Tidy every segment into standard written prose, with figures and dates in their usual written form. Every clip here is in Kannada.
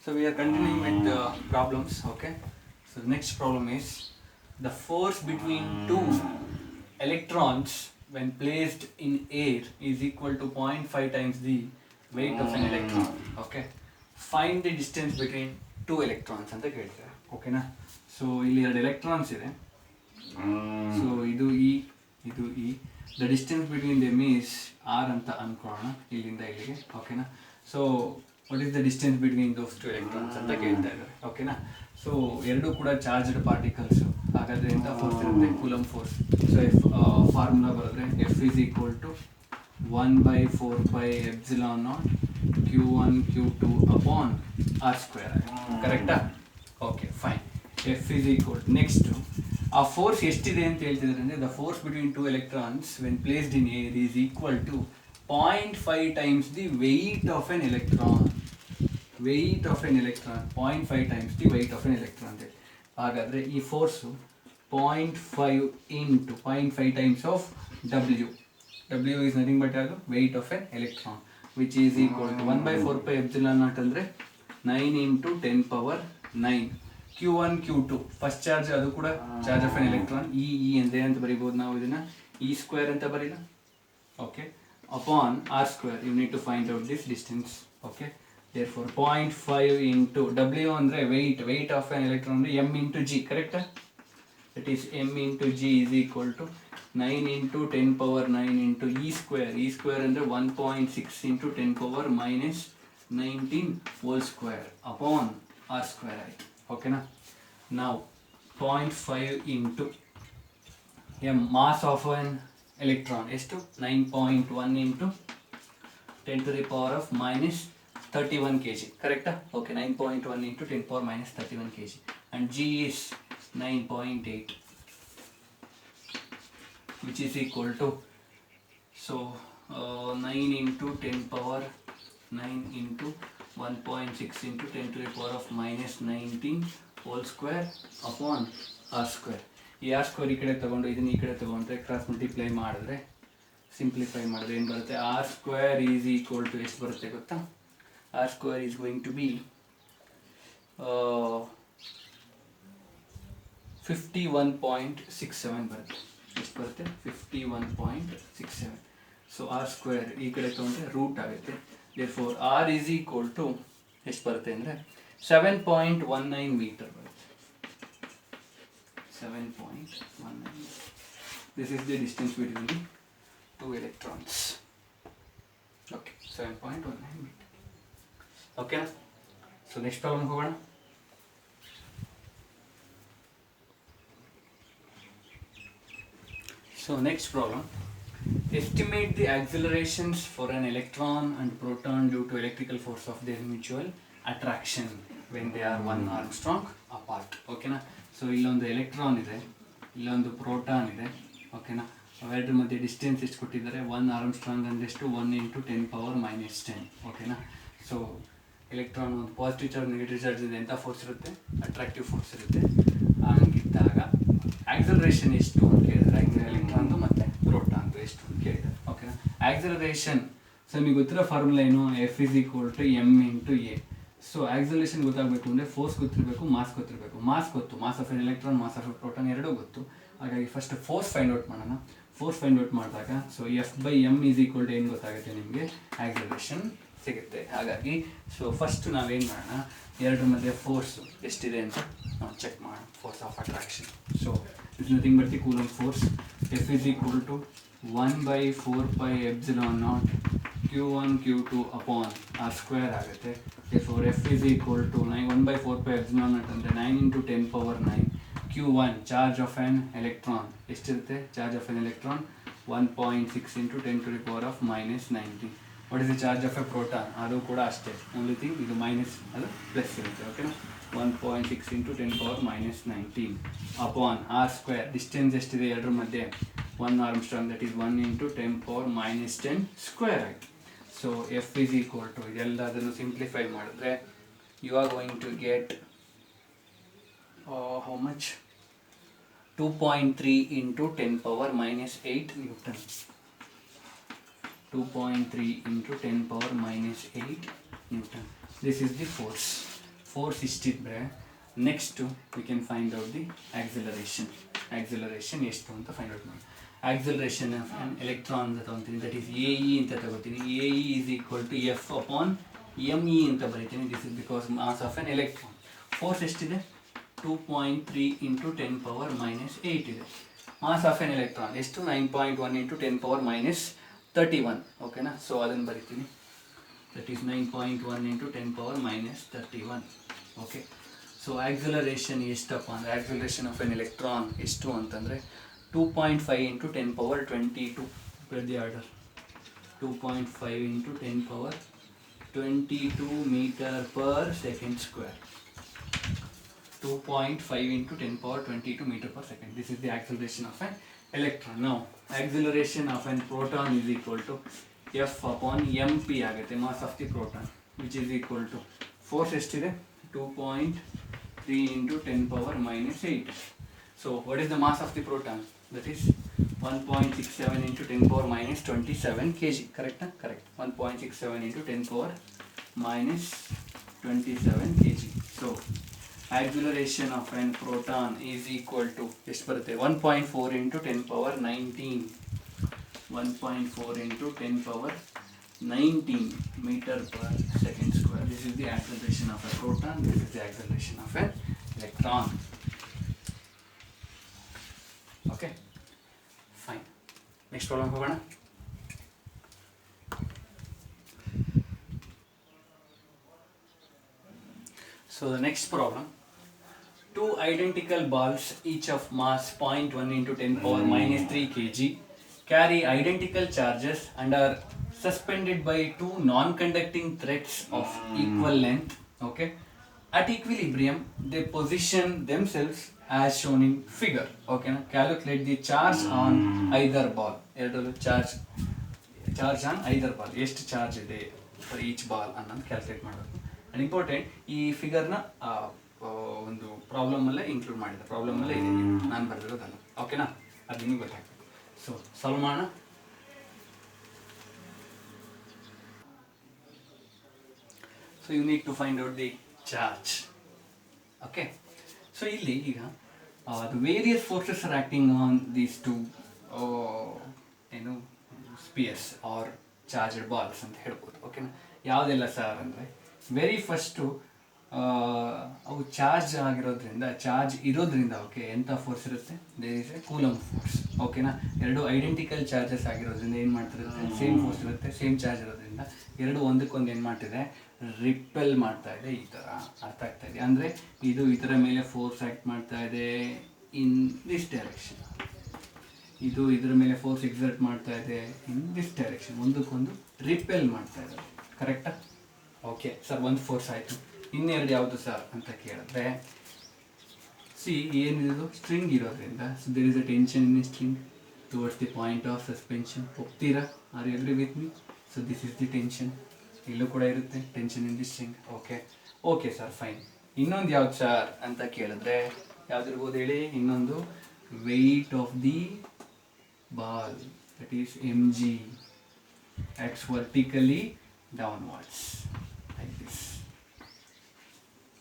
So we are continuing with the problems. Okay. So the next problem is the force between two electrons when placed in air is equal to 0.5 times the weight of an electron. Okay. Find the distance between two electrons ಅಂತ ಕೇಳ್ತಾರೆ. ಓಕೆನಾ. ಸೊ ಇಲ್ಲಿ ಎರಡು ಎಲೆಕ್ಟ್ರಾನ್ಸ್ ಇದೆ. ಸೊ ಇದು ಇ the distance between them is R ಅಂತ ಅನ್ಕೊಳ್ಳೋಣ ಇಲ್ಲಿಂದ ಇಲ್ಲಿಗೆ. ಓಕೆನಾ. So what is the distance between those two electrons ಅಂತ ಕೇಳ್ತಾ ಇದ್ದಾರೆ. ಓಕೆನಾ. ಸೊ ಎರಡೂ ಕೂಡ ಚಾರ್ಜ್ಡ್ ಪಾರ್ಟಿಕಲ್ಸ್, ಹಾಗಾದ್ರೆ ಎಂತ ಫೋರ್ಸ್ ಇರುತ್ತೆ? Coulomb force. ಸೊ ಫಾರ್ಮುಲಾ ಬರೆದ್ರೆ F is equal to 1/4πε0 q1 q2 upon r square. ಕರೆಕ್ಟಾ? Okay fine. F is equal next ಆ ಫೋರ್ಸ್ ಎಷ್ಟಿದೆ ಅಂತ ಹೇಳ್ತಿದ್ರೆ ಅಂದರೆ the force between two electrons when placed in air is equal to 0.5 times the weight of an electron. Weight of an electron 0.5 times the weight of an electron ಅಂತ ಹೇಳಿ. ಹಾಗಾದರೆ ಈ force 0.5 into 0.5 times of W. W is nothing but ಯಾವುದು? Weight of an electron which is equal to 1/4πε0 ಅಂದರೆ 9 into 10⁻9. Q1 Q2 first charge, ಅದು ಕೂಡ charge of an electron. E ಅಂದರೆ ಅಂತ ಬರೀಬೋದು ನಾವು ಇದನ್ನು ಇ ಸ್ಕ್ವೇರ್ ಅಂತ ಬರೀಲ್ಲ. Okay. Upon R square you need to find out this distance. Okay. therefore 0.5 into W ಅಂದರೆ ವೆಯ್ಟ್ ಆಫ್ ಎನ್ ಎಲೆಕ್ಟ್ರಾನ್ ಅಂದರೆ ಎಮ್ ಇಂಟು ಜಿ. ಕರೆಕ್ಟಾ? That is M into G is equal to 9 into 10⁻9 into E square. E square ಅಂದರೆ 1.6 into 10⁻19 whole square upon R square ಆಯಿತು. ಓಕೆನಾ. ನಾವು 0.5 into M mass of an electron ಎಷ್ಟು? 9.1 ಇಂಟು 10⁻⁻31 kg. ಕರೆಕ್ಟಾ? Okay. 9.1 into 10⁻⁻31 kg and g is 9.8 which is equal to 9 into 10⁻9 into 1.6 into 10⁻⁻19 whole square upon r square. ಈ ಆರ್ ಸ್ಕ್ವೇರ್ ಈ ಕಡೆ ತಗೊಂಡು ಇದನ್ನ ಈ ಕಡೆ ತಗೊಂಡ್ರೆ ಕ್ರಾಸ್ ಮಲ್ಟಿಪ್ಲೈ ಮಾಡಿದ್ರೆ ಸಿಂಪ್ಲಿಫೈ ಮಾಡಿದ್ರೆ ಏನು ಬರುತ್ತೆ? R square is equal to ಎಷ್ಟು ಬರುತ್ತೆ ಗೊತ್ತಾ? R square is going to be 51.67 ಬರುತ್ತೆ. ಎಷ್ಟು ಬರುತ್ತೆ? 51.67. ಸೊ ಆರ್ ಸ್ಕ್ವೇರ್ ಈ ಕಡೆ ತಗೊಂಡ್ರೆ ರೂಟ್ ಆಗುತ್ತೆ. therefore r is equal to ಎಷ್ಟು ಬರುತ್ತೆ ಅಂದರೆ 7.19 ಮೀಟರ್ ಬರುತ್ತೆ. 7.19. This is the distance between the two electrons. Okay, 7.19 meter. Okay. So next problem ಹೋಗೋಣ. So next problem. Estimate the accelerations for an electron and proton due to electrical force of their mutual attraction when they are 1 armstrong apart. ಓಕೆನಾ. ಸೊ ಇಲ್ಲೊಂದು ಎಲೆಕ್ಟ್ರಾನ್ ಇದೆ, ಇಲ್ಲೊಂದು ಪ್ರೋಟಾನ್ ಇದೆ. ಓಕೆನಾ. ಅವೆರಡರ ಮಧ್ಯೆ ಡಿಸ್ಟೆನ್ಸ್ ಎಷ್ಟು ಕೊಟ್ಟಿದ್ದಾರೆ? 1 ಆರ್ಮ್ಸ್ಟ್ರಾಂಗ್ ಅಂದರೆ ಎಷ್ಟು? 1 ಇಂಟು 10⁻⁻10. ಓಕೆನಾ. ಸೊ ಎಲೆಕ್ಟ್ರಾನ್ ಒಂದು ಪಾಸಿಟಿವ್ ಚಾರ್ಜ್ ನೆಗೆಟಿವ್ ಚಾರ್ಜ್ ಇದೆ, ಎಂಥ ಫೋರ್ಸ್ ಇರುತ್ತೆ? ಅಟ್ರಾಕ್ಟಿವ್ ಫೋರ್ಸ್ ಇರುತ್ತೆ. ಹಂಗಿದ್ದಾಗ ಆಕ್ಸಲರೇಷನ್ ಎಷ್ಟು ಅಂತ ಕೇಳಿದ್ದಾರೆ. ಎಲೆಕ್ಟ್ರಾನ್ದು ಮತ್ತು ಪ್ರೋಟಾನ್ದು ಎಷ್ಟು ಅಂತ ಕೇಳಿದ್ದಾರೆ. ಓಕೆನಾ. ಆಕ್ಸಲರೇಷನ್ ಸೊ ನಿಮಗೆ ಗೊತ್ತಿರೋ ಫಾರ್ಮುಲಾ ಏನು? F is equal to M into A. So acceleration ಗೊತ್ತಾಗಬೇಕು ಅಂದರೆ ಫೋರ್ಸ್ ಗೊತ್ತಿರಬೇಕು, ಮಾಸ್ ಗೊತ್ತಿರಬೇಕು. ಮಾಸ್ ಗೊತ್ತು, mass of an electron, mass of a proton ಎರಡೂ ಗೊತ್ತು. ಹಾಗಾಗಿ ಫಸ್ಟ್ ಫೋರ್ಸ್ ಫೈಂಡ್ ಔಟ್ ಮಾಡೋಣ. ಫೋರ್ಸ್ ಫೈಂಡ್ ಔಟ್ ಮಾಡಿದಾಗ so F/m is equal to ಏನು ಗೊತ್ತಾಗುತ್ತೆ ನಿಮಗೆ? ಆಕ್ಸಲರೇಷನ್ ಸಿಗುತ್ತೆ. ಹಾಗಾಗಿ ಸೊ ಫಸ್ಟ್ ನಾವೇನು ಮಾಡೋಣ, ಎರಡರ ಮಧ್ಯೆ ಫೋರ್ಸು ಎಷ್ಟಿದೆ ಅಂತ ನಾವು ಚೆಕ್ ಮಾಡೋಣ. Force of attraction. So it's nothing but the Coulomb force. F is equal to 1/4πε0 q1 q2 upon R square ಆಗುತ್ತೆ. therefore F is equal to 1/4πε0 ಅಂದರೆ 9 into 10⁻9. q1 charge of an electron ಎಷ್ಟಿರುತ್ತೆ? Charge of an electron 1.6 into 10⁻⁻19. What is the charge of a proton? ಅದು ಕೂಡ ಅಷ್ಟೇ, ಓನ್ಲಿ ಥಿಂಗ್ ಇದು ಮೈನಸ್, ಅದು ಪ್ಲಸ್ ಇರುತ್ತೆ. ಓಕೆನಾ. 1.6 into 10⁻⁻19 upon R square. Distance ಎಷ್ಟಿದೆ ಎರಡರ ಮಧ್ಯೆ? 1 Armstrong, that is 1 into 10⁻⁻10 square ಆಯಿತು. So F is equal to ಇದೆಲ್ಲದನ್ನು ಸಿಂಪ್ಲಿಫೈ ಮಾಡಿದ್ರೆ you are going to get how much? 2.3 into 10⁻⁻8 Newton. 2.3 into 10⁻⁸ Newton. This is the force. Force ಇಷ್ಟಿದ್ರೆ next we can find out the acceleration ಎಷ್ಟು ಅಂತ ಫೈಂಡ್ ಔಟ್ ಮಾಡಿ. ಆಕ್ಸಿಲರೇಷನ್ ಆಫ್ ಆನ್ ಎಲೆಕ್ಟ್ರಾನ್ ಅಂತ ತಗೊತೀನಿ, ದಟ್ ಈಸ್ ಎ ಇ ಅಂತ ತಗೋತೀನಿ. A E is equal to F upon M E ಅಂತ ಬರೀತೀನಿ. This is because mass of an electron. Force ಎಷ್ಟಿದೆ? 2.3 ಇಂಟು 10 ಪವರ್ ಮೈನಸ್ 8 ಇದೆ. ಮಾಸ್ ಆಫ್ ಆನ್ ಎಲೆಕ್ಟ್ರಾನ್ ಎಷ್ಟು? 9.1 ಇಂಟು 10 ಪವರ್ ಮೈನಸ್ 31. ಓಕೆನಾ? ಸೊ ಅದನ್ನು ಬರಿತೀನಿ. That is 9.1 into 10 power minus 31. Okay. So acceleration ಎಷ್ಟಪ್ಪ ಅಂದರೆ, ಆಕ್ಸಿಲರೇಷನ್ ಆಫ್ ಎನ್ ಎಲೆಕ್ಟ್ರಾನ್ ಎಷ್ಟು ಅಂತಂದರೆ 2.5 ಇಂಟು 10 ಪವರ್ 22 ಪ್ರತಿ order. 2.5 into 10 power 22 meter per second square. 2.5 into 10 power 22 meter per second. This is the acceleration of an electron. Now, acceleration of an proton is equal to F upon mp agate, mass of the proton, which is equal to force estide 2.3 into 10 power minus 8. So, what is the mass of the proton? That is 1.67 into 10 power minus 27 kg. Correct? Correct. 1.67 into 10 power minus 27 kg. So, acceleration of an proton is equal to 1.4 into 10 power 19. 1.4 into 10 power 19 meter per second square. This is the acceleration of a proton. This is the acceleration of an electron. Okay, fine. Next problem ಹೋಗೋಣ. So the next problem, two identical balls each of mass 0.1 into 10 power minus 3 kg carry identical charges and are suspended by two non-conducting threads of equal length. Okay, at equilibrium they position themselves as shown in figure. Okay, now calculate the charge on either ball. charge on either ball. ಎಷ್ಟು ಚಾರ್ಜ್ ಇದೆ for each ball ಅನ್ನೋದು ಕ್ಯಾಲ್ಕುಲೇಟ್ ಮಾಡಬೇಕು. ಅಂಡ್ ಇಂಪಾರ್ಟೆಂಟ್, ಈ ಫಿಗರ್ನ ಒಂದು ಪ್ರಾಬ್ಲಮಲ್ಲೇ ಇನ್ಕ್ಲೂಡ್ ಮಾಡಿದೆ. ಪ್ರಾಬ್ಲಮಲ್ಲೇ ಇದೆ, ನಾನು ಬರೆದಿರೋದಲ್ಲ. ಓಕೆನಾ? ಅದು ನಿಮಗೆ ಗೊತ್ತಾಗ್ತದೆ. ಸೊ ಸಾಲ್ವ್ ಮಾಡೋಣ. So you need to find out the charge. Okay, so ಇಲ್ಲಿ ಈಗ the various forces are acting on these two spheres or charged balls ಅಂತ ಹೇಳ್ಬೋದು. ಓಕೆನಾ? ಯಾವುದೆಲ್ಲ ಸರ್ ಅಂದರೆ, ವೆರಿ ಫಸ್ಟು ಅವು ಚಾರ್ಜ್ ಆಗಿರೋದ್ರಿಂದ, ಚಾರ್ಜ್ ಇರೋದ್ರಿಂದ ಓಕೆ ಎಂಥ ಫೋರ್ಸ್ ಇರುತ್ತೆ? There is a coulomb force. ಓಕೆನಾ? ಎರಡು ಐಡೆಂಟಿಕಲ್ ಚಾರ್ಜಸ್ ಆಗಿರೋದ್ರಿಂದ ಏನು ಮಾಡ್ತಿರುತ್ತೆ? ಸೇಮ್ ಫೋರ್ಸ್ ಇರುತ್ತೆ, ಸೇಮ್ ಚಾರ್ಜ್ ಇರೋದ್ರಿಂದ ಎರಡು ಒಂದಕ್ಕೊಂದು ಏನು ಮಾಡ್ತಿದೆ? ರಿಪೆಲ್ ಮಾಡ್ತಾ ಇದೆ. ಈ ಥರ ಅರ್ಥ ಆಗ್ತಾ ಇದೆ ಅಂದರೆ, ಇದು ಇದರ ಮೇಲೆ ಫೋರ್ಸ್ ಆ್ಯಕ್ಟ್ ಮಾಡ್ತಾ ಇದೆ ಇನ್ ದಿಸ್ ಡೈರೆಕ್ಷನ್, ಇದು ಇದರ ಮೇಲೆ ಫೋರ್ಸ್ ಎಕ್ಸರ್ಟ್ ಮಾಡ್ತಾ ಇದೆ ಇನ್ ದಿಸ್ ಡೈರೆಕ್ಷನ್, ಒಂದಕ್ಕೊಂದು ರಿಪೆಲ್ ಮಾಡ್ತಾ ಇದೆ. ಕರೆಕ್ಟಾ? ಓಕೆ ಸರ್, ಒಂದು ಫೋರ್ಸ್ ಆಯಿತು. ಇನ್ನೆರಡು ಯಾವುದು ಸರ್ ಅಂತ ಕೇಳಿದ್ರೆ, ಏನಿದು ಸ್ಟ್ರಿಂಗ್ ಇರೋದ್ರಿಂದ, so there is a tension in string towards the point of suspension. ಹೋಗ್ತೀರಾ? Are you agree with me? So this is the tension. ಇಲ್ಲೂ ಕೂಡ ಇರುತ್ತೆ tension in the string. Okay okay sir, fine. ಇನ್ನೊಂದು ಯಾವ್ದು ಸರ್ ಅಂತ ಕೇಳಿದ್ರೆ ಯಾವ್ದಿರ್ಬೋದು ಹೇಳಿ? ಇನ್ನೊಂದು weight of the ball, that is mg, acts vertically downwards like this.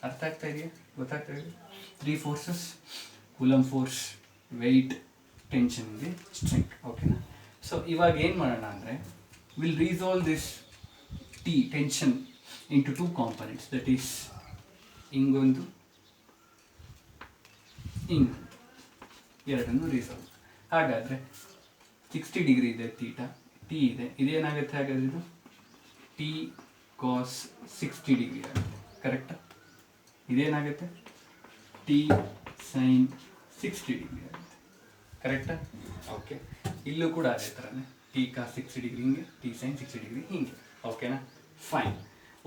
ಅರ್ಥ ಆಗ್ತಾ ಇದೆಯಾ? ಗೊತ್ತಾಗ್ತಾ ಇದೆಯಾ? 3 forces: coulomb force, weight, tension in the string. ಓಕೆನಾ? ಸೊ ಇವಾಗ ಏನು ಮಾಡೋಣ ಅಂದರೆ, will resolve this tension into two components, that is ಹಿಂಗೊಂದು ಹಿಂಗೆ ಎರಡನ್ನು ರಿಸಾಲ್ವ್. ಹಾಗಾದರೆ 60 ಡಿಗ್ರಿ ಇದೆ ಥೀಟಾ, ಟಿ ಇದೆ, ಇದೇನಾಗುತ್ತೆ? ಹಾಗಾದ್ರೆ ಇದು ಟಿ ಕಾಸ್ 60 ಡಿಗ್ರಿ ಆಗುತ್ತೆ. ಕರೆಕ್ಟಾ? ಇದೇನಾಗುತ್ತೆ? ಟಿ ಸೈನ್ 60 ಡಿಗ್ರಿ ಆಗುತ್ತೆ. ಕರೆಕ್ಟಾ? ಓಕೆ, ಇಲ್ಲೂ ಕೂಡ ಅದೇ ಥರನೇ ಟಿ ಕಾಸ್ 60 ಡಿಗ್ರಿ ಹಿಂಗೆ, ಟಿ ಸೈನ್ 60 ಡಿಗ್ರಿ ಹಿಂಗೆ. ಓಕೆನಾ? ಫೈನ್.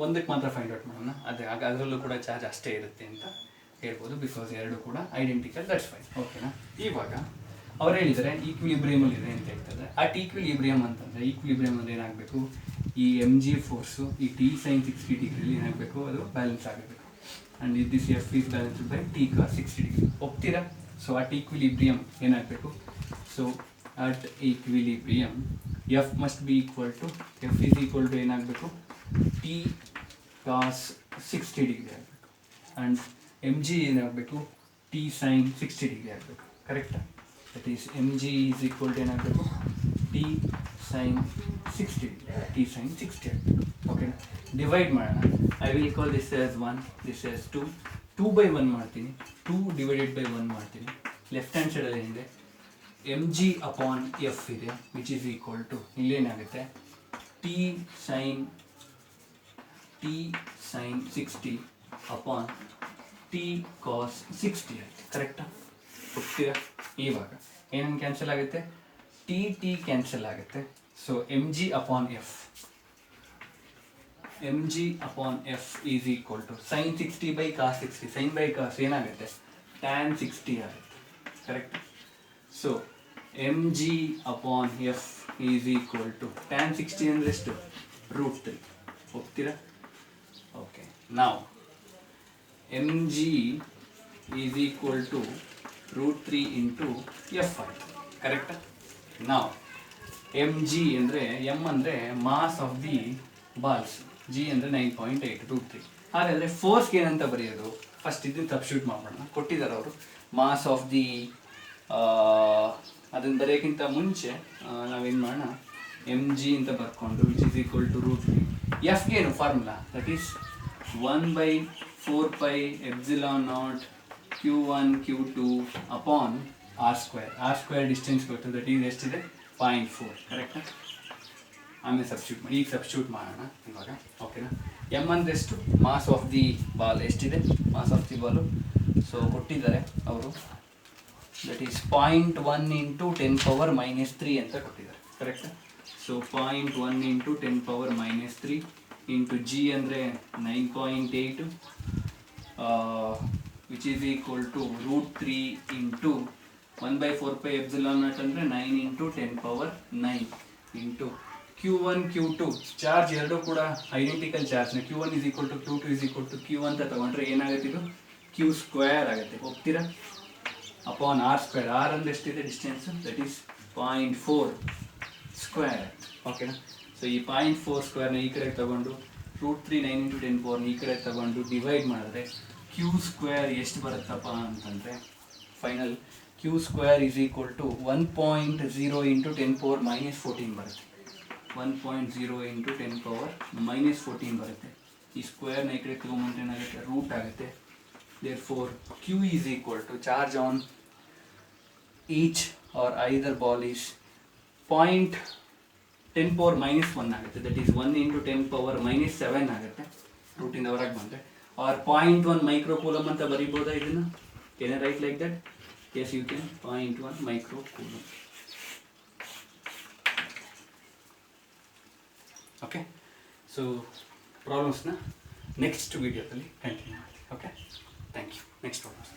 ಒಂದಕ್ಕೆ ಮಾತ್ರ ಫೈಂಡ್ ಔಟ್ ಮಾಡೋಣ. ಅದರಲ್ಲೂ ಕೂಡ ಚಾರ್ಜ್ ಅಷ್ಟೇ ಇರುತ್ತೆ ಅಂತ ಹೇಳ್ಬೋದು, ಬಿಕಾಸ್ ಎರಡು ಕೂಡ ಐಡೆಂಟಿಕಲ್. That's fine. ಓಕೆನಾ? ಇವಾಗ ಅವ್ರು ಹೇಳಿದರೆ ಈಕ್ವಿಲಿಬ್ರಿಯಮಲ್ಲಿ ಇದೆ ಅಂತ ಹೇಳ್ತಾರೆ. ಅಟ್ ಈಕ್ವಿಲಿಬ್ರಿಯಮ್ ಅಂತಂದರೆ, ಈಕ್ವಿಲಿಬ್ರಿಯಮ್ ಅಂದರೆ ಏನಾಗಬೇಕು? ಈ mg ಫೋರ್ಸು ಈ ಟಿ ಸೈನ್ 60 ಡಿಗ್ರಿಲಿ ಏನಾಗಬೇಕು? ಅದು ಬ್ಯಾಲೆನ್ಸ್ ಆಗಬೇಕು. And this F is balanced by T cos 60 degree. ಒಪ್ತೀರಾ? ಸೊ ಅಟ್ ಈಕ್ವಿಲಿಬ್ರಿಯಮ್ ಏನಾಗಬೇಕು? So at equilibrium F must be equal to, F is equal to ಏನಾಗಬೇಕು? T cos 60 ಡಿಗ್ರಿ ಆಗಬೇಕು. ಆ್ಯಂಡ್ ಎಮ್ ಜಿ ಏನಾಗಬೇಕು ಟಿ ಸೈನ್ 60 ಡಿಗ್ರಿ ಆಗಬೇಕು. ಕರೆಕ್ಟಾ? That is M G is equal to ಏನಾಗಬೇಕು ಟಿ ಸೈನ್ 60 ಟಿ ಸೈನ್ 60 ಆಗಬೇಕು. ಓಕೆ, ಡಿವೈಡ್ ಮಾಡೋಣ. I will call this as 1, this as 2. 2/1 ಮಾಡ್ತೀನಿ, 2 ಡಿವೈಡೆಡ್ ಬೈ 1 ಮಾಡ್ತೀನಿ. ಲೆಫ್ಟ್ ಹ್ಯಾಂಡ್ ಸೈಡಲ್ಲಿ ಏನಿದೆ ಎಮ್ ಜಿ ಅಪಾನ್ ಎಫ್ ಇದೆ, ವಿಚ್ ಈಸ್ ಈಕ್ವಲ್ ಟು ಇಲ್ಲೇನಾಗುತ್ತೆ T sine 60 upon T cos 60 ಆಯಿತು. ಕರೆಕ್ಟಾ? ಹೋಗ್ತೀರಾ? ಇವಾಗ ಏನೇನು ಕ್ಯಾನ್ಸಲ್ ಆಗುತ್ತೆ, ಟಿ ಕ್ಯಾನ್ಸಲ್ ಆಗುತ್ತೆ. So M G upon F is equal to sine 60 by cos 60. Sine by cos ಏನಾಗುತ್ತೆ ಟ್ಯಾನ್ 60 ಆಗುತ್ತೆ. Correct? So M G upon F is equal to tan 60 ಅಂದರೆ ಎಷ್ಟು √3. ಹೋಗ್ತೀರಾ? ಓಕೆ, ನಾವು M G is equal to √3 into F ಆಯಿತು. ಕರೆಕ್ಟಾ? ನಾವು ಎಮ್ ಜಿ ಅಂದರೆ ಎಮ್ ಅಂದರೆ mass of the balls, G ಅಂದರೆ 9.8 √3. ಹಾಗಾದರೆ ಫೋರ್ಸ್ಗೆ ಏನಂತ ಬರೆಯೋದು? ಫಸ್ಟ್ ಇದನ್ನು ಸಬ್ಸ್ಟಿಟ್ಯೂಟ್ ಮಾಡೋಣ. ಕೊಟ್ಟಿದ್ದಾರೆ ಅವರು ಮಾಸ್ ಆಫ್ ದಿ, ಅದನ್ನು ಬರೆಯೋಕ್ಕಿಂತ ಮುಂಚೆ ನಾವೇನು ಮಾಡೋಣ, ಎಮ್ ಜಿ ಅಂತ ಬರ್ಕೊಂಡು ವಿಚ್ ಈಸ್ ಈಕ್ವಲ್ ಟು √3. ಎಫ್ಗೇನು formula, that is 1/4πε0 Q1 Q2 upon R² distance ಗೊತ್ತು, ದಟ್ ಈಸ್ ಎಷ್ಟಿದೆ 0.4. ಕರೆಕ್ಟಾ? ಆಮೇಲೆ ಸಬ್ಸ್ಟಿಟ್ಯೂಟ್ ಮಾಡಿ, ಈಗ ಸಬ್ಸ್ಟಿಟ್ಯೂಟ್ ಮಾಡೋಣ ಇವಾಗ. ಓಕೆನಾ? ಎಮ್ ಅಂದರೆ ಎಷ್ಟು, ಮಾಸ್ ಆಫ್ ದಿ ಬಾಲ್ ಎಷ್ಟಿದೆ, mass of the ball so ಕೊಟ್ಟಿದ್ದಾರೆ ಅವರು, ದಟ್ ಈಸ್ 0.1 ಇಂಟು 10⁻³ ಅಂತ ಕೊಟ್ಟಿದ್ದಾರೆ. ಕರೆಕ್ಟಾ? ಸೊ 0.1 ಇಂಟು 10⁻³ ಇಂಟು ಜಿ ಅಂದರೆ 9.8 which is equal to √3 into 1/4πε0 ಅಂದರೆ 9 into 10⁻9 into Q1 Q2. Charge ಎರಡೂ ಕೂಡ ಐಡೆಂಟಿಕಲ್ ಚಾರ್ಜ್ನ. Q1 is equal to Q2 is equal to Q ಅಂತ ತಗೊಂಡ್ರೆ ಏನಾಗುತ್ತೆ, ಇದು Q² ಆಗುತ್ತೆ. ಹೋಗ್ತೀರಾ? Upon R². ಆರ್ ಅಂದರೆ ಎಷ್ಟಿದೆ ಡಿಸ್ಟೆನ್ಸು, ದಟ್ ಈಸ್ 0.4². ಓಕೆನಾ? ಸೊ ಈ 0.4² ಈ ಕಡೆ ತಗೊಂಡು √3 9 ಇಂಟು 10⁻⁴ ಈ ಕಡೆ ತಗೊಂಡು ಡಿವೈಡ್ ಮಾಡಿದ್ರೆ Q² ಎಷ್ಟು ಬರುತ್ತಪ್ಪ ಅಂತಂದರೆ final Q² is equal to 1.0 into 10⁻⁻14 ಬರುತ್ತೆ. 1.0 ಇಂಟು 10⁻⁻14 ಬರುತ್ತೆ. ಈ ಸ್ಕ್ವೇರ್ನ ಈ ಕಡೆ ತಗೊಂಡ್ರೆ ಏನಾಗುತ್ತೆ ರೂಟ್ ಆಗುತ್ತೆ. therefore Q is equal to charge on each or either ball is 0.10⁻⁻1 ಆಗುತ್ತೆ. ದಟ್ ಈಸ್ 1 ಇಂಟು 10⁻⁻7 ಆಗುತ್ತೆ ರೂಟಿಂದ ಹೊರಗೆ ಬಂದರೆ. ಆರ್ 0.1 ಮೈಕ್ರೋಕೂಲಮ್ ಅಂತ ಬರೀಬೋದಾ ಇದನ್ನು? Can I write like that? Yes you can. 0.1 microcoulomb. Okay, so ಪ್ರಾಬ್ಲಮ್ಸ್ನ ನೆಕ್ಸ್ಟ್ ವಿಡಿಯೋದಲ್ಲಿ ಕಂಟಿನ್ಯೂ ಮಾಡಿ. Okay, thank you. Next problems.